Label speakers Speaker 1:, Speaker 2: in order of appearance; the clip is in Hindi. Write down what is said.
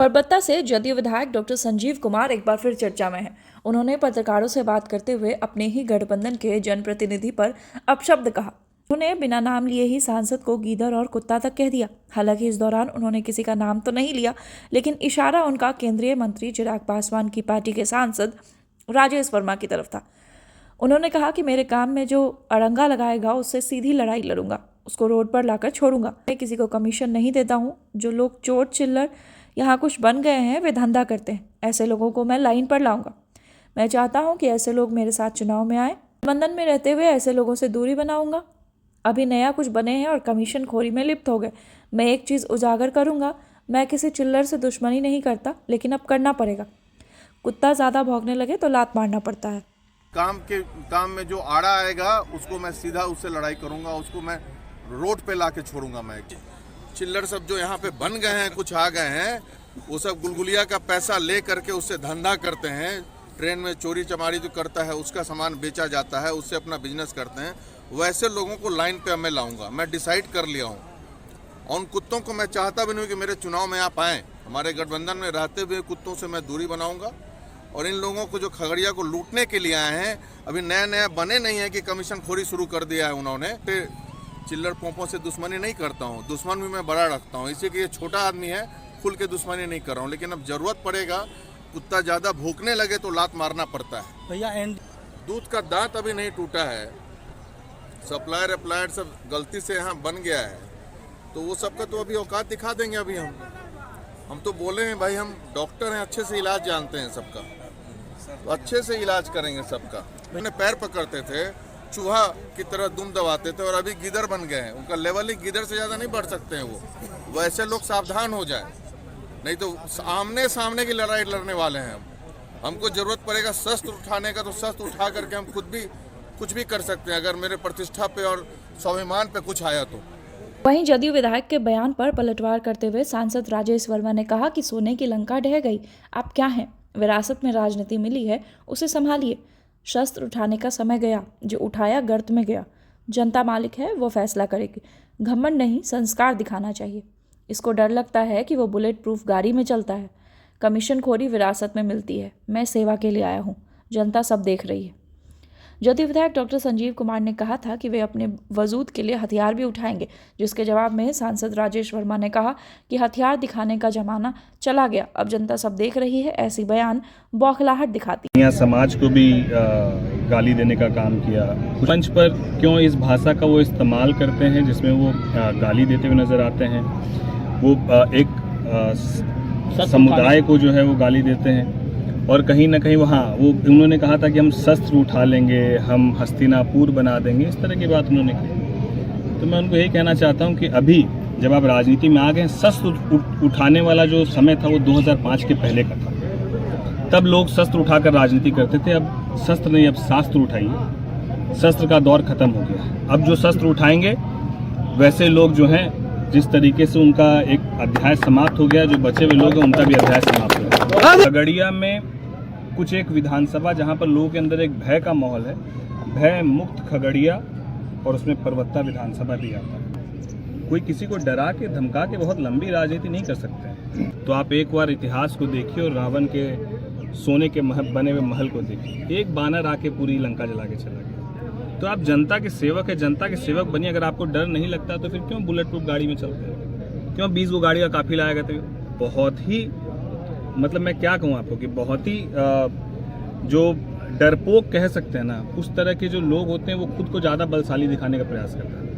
Speaker 1: परबत्ता से जदयू विधायक डॉक्टर संजीव कुमार एक बार फिर चर्चा में हैं। उन्होंने पत्रकारों से बात करते हुए अपने ही गठबंधन के जनप्रतिनिधि पर अपशब्द कहा। उन्होंने बिना नाम लिए ही सांसद को गीदड़ और कुत्ता तक कह दिया। हालांकि इस दौरान उन्होंने किसी का नाम तो नहीं लिया, लेकिन इशारा उनका केंद्रीय मंत्री चिराग पासवान की पार्टी के सांसद राजेश वर्मा की तरफ था। उन्होंने कहा कि मेरे काम में जो अड़ंगा लगाएगा उससे सीधी लड़ाई लड़ूंगा, उसको रोड पर लाकर छोड़ूंगा। मैं किसी को कमीशन नहीं देता हूँ। जो लोग चोर चिल्लर यहाँ कुछ बन गए हैं वे धंधा करते हैं, ऐसे लोगों को मैं लाइन पर लाऊंगा। मैं चाहता हूँ कि ऐसे लोग मेरे साथ चुनाव में आए। बंधन में रहते हुए ऐसे लोगों से दूरी बनाऊंगा। अभी नया कुछ बने हैं और कमीशन खोरी में लिप्त हो गए। मैं एक चीज़ उजागर करूंगा, मैं किसी चिल्लर से दुश्मनी नहीं करता, लेकिन अब करना पड़ेगा। कुत्ता ज़्यादा भौंकने लगे तो लात मारना पड़ता है।
Speaker 2: काम में जो आड़ा आएगा उसको मैं सीधा उससे लड़ाई करूंगा, उसको मैं रोड पे लाके छोड़ूंगा। मैं चिल्लर सब जो यहाँ पे बन गए हैं, कुछ आ गए हैं, वो सब गुलगुलिया का पैसा ले करके उससे धंधा करते हैं। ट्रेन में चोरी चमारी जो करता है उसका सामान बेचा जाता है, उससे अपना बिजनेस करते हैं। वैसे लोगों को लाइन पे मैं लाऊंगा। मैं डिसाइड कर लिया हूँ। और उन कुत्तों को मैं चाहता भी नहीं कि मेरे चुनाव में आप आए। हमारे गठबंधन में रहते हुए कुत्तों से मैं दूरी बनाऊंगा। और इन लोगों को जो खगड़िया को लूटने के लिए आए हैं, अभी नया नया बने नहीं है कि कमीशन खोरी शुरू कर दिया है उन्होंने। चिल्लर पोंपों से दुश्मनी नहीं करता हूँ, दुश्मन भी मैं बड़ा रखता हूँ। इसी के ये छोटा आदमी है, खुल के दुश्मनी नहीं कर रहा हूँ। लेकिन अब जरूरत पड़ेगा, कुत्ता ज़्यादा भूखने लगे तो लात मारना पड़ता है।
Speaker 3: भैया
Speaker 2: दूध का दांत अभी नहीं टूटा है, सप्लायर अप्लायर सब गलती से यहाँ बन गया है, तो वो सबका तो अभी औकात दिखा देंगे। अभी हम तो बोले हैं भाई, हम डॉक्टर हैं, अच्छे से इलाज जानते हैं सबका, तो अच्छे से इलाज करेंगे सबका। मैंने पैर पकड़ते थे, चूहा की तरह दुम दबाते थे, और अभी गिदड़ बन गए हैं। उनका लेवल ही गिदड़ से ज़्यादा नहीं बढ़ सकते हैं वो। वैसे लोग सावधान हो जाए, नहीं तो आमने सामने की लड़ाई लड़ने वाले हैं हम। हमको जरूरत पड़ेगा शस्त्र उठाने का, तो शस्त्र उठा करके हम खुद भी कुछ भी कर सकते हैं, अगर मेरे प्रतिष्ठा पे और स्वाभिमान पे कुछ आया तो।
Speaker 1: वहीं जदयू विधायक के बयान पर पलटवार करते हुए सांसद राजेश वर्मा ने कहा कि सोने की लंका ढह गई, आप क्या हैं? विरासत में राजनीति मिली है, उसे संभालिए। शस्त्र उठाने का समय गया, जो उठाया गर्त में गया। जनता मालिक है, वो फैसला करेगी। घमंड नहीं, संस्कार दिखाना चाहिए। इसको डर लगता है कि वो बुलेट प्रूफ गाड़ी में चलता है। कमीशन खोरी विरासत में मिलती है। मैं सेवा के लिए आया हूँ, जनता सब देख रही है। जदयू विधायक डॉक्टर संजीव कुमार ने कहा था कि वे अपने वजूद के लिए हथियार भी उठाएंगे, जिसके जवाब में सांसद राजेश वर्मा ने कहा कि हथियार दिखाने का जमाना चला गया, अब जनता सब देख रही है। ऐसी बयान बौखलाहट दिखाती है।
Speaker 4: यहाँ समाज को भी गाली देने का काम किया। मंच पर क्यों इस भाषा का वो इस्तेमाल करते हैं जिसमें वो गाली देते हुए नजर आते हैं। वो एक समुदाय को जो है वो गाली देते हैं, और कहीं ना कहीं वहाँ वो उन्होंने कहा था कि हम शस्त्र उठा लेंगे, हम हस्तिनापुर बना देंगे, इस तरह की बात उन्होंने की। तो मैं उनको यही कहना चाहता हूँ कि अभी जब आप राजनीति में आ गए, शस्त्र उठाने वाला जो समय था वो 2005 के पहले का था। तब लोग शस्त्र उठाकर राजनीति करते थे। अब शस्त्र नहीं, अब शास्त्र उठाइए। शस्त्र का दौर खत्म हो गया। अब जो शस्त्र उठाएंगे वैसे लोग जो हैं, जिस तरीके से उनका एक अध्याय समाप्त हो गया, जो बचे हुए लोग हैं उनका भी अध्याय समाप्त हो गया। खगड़िया में कुछ एक विधानसभा जहां पर लोगों के अंदर एक भय का माहौल है, भय मुक्त खगड़िया, और उसमें परबत्ता विधानसभा भी आता है। कोई किसी को डरा के धमका के बहुत लंबी राजनीति नहीं कर सकते हैं। तो आप एक बार इतिहास को देखिए और रावण के सोने के बने हुए महल को देखिए। एक बानर आके पूरी लंका जला के चला गया। तो आप जनता के सेवक है, जनता के सेवक बनिए। अगर आपको डर नहीं लगता तो फिर क्यों बुलेट प्रूफ गाड़ी में चलते हैं? क्यों 20 गो गाड़ी का काफिला आएगा? तो बहुत ही मतलब मैं क्या कहूँ आपको कि बहुत ही जो डरपोक कह सकते हैं ना, उस तरह के जो लोग होते हैं वो खुद को ज़्यादा बलशाली दिखाने का प्रयास करते हैं।